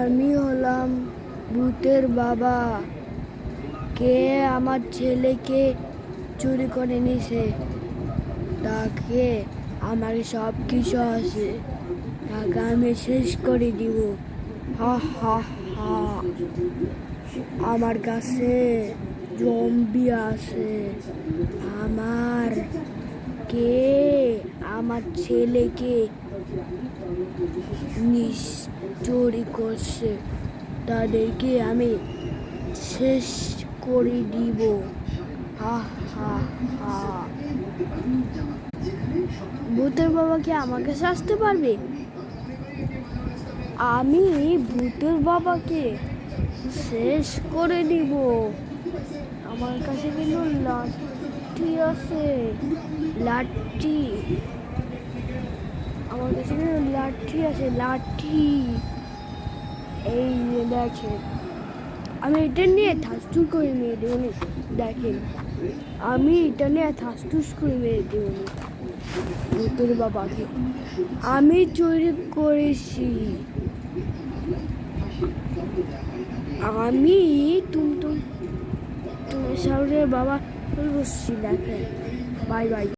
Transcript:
আমি হলাম ভূতের বাবা। কে আমার ছেলেকে চুরি করে নিছে, তাকে আমার সব কিছু আছে, তাকে আমি শেষ করে দিব। হা হা হা। আমার কাছে জম্বি আছে। আমার কে আমার ছেলেকে চুরি করছে, তাদেরকে আমি শেষ করে দিব। হা হা হা। ভূতের বাবা কি আমার কাছে আসতে পারবে? আমি ভূতের বাবাকে শেষ করে দিব। আমার কাছে কিন্তু লাঠি আছে, লাঠি। আমার কাছে কিন্তু লাঠি আছে, লাঠি। এই দেখেন, আমি এটা নিয়ে ঠাসঠুস করে মেরে দেবো। দেখেন, আমি এটা নিয়ে ঠাসঠুস করে মেরে দেবো ভূতের বাবাকে। আমি চুরি করেছি। আমি তুমি সাউরের বাবা বসছি। দেখেন, বাই বাই।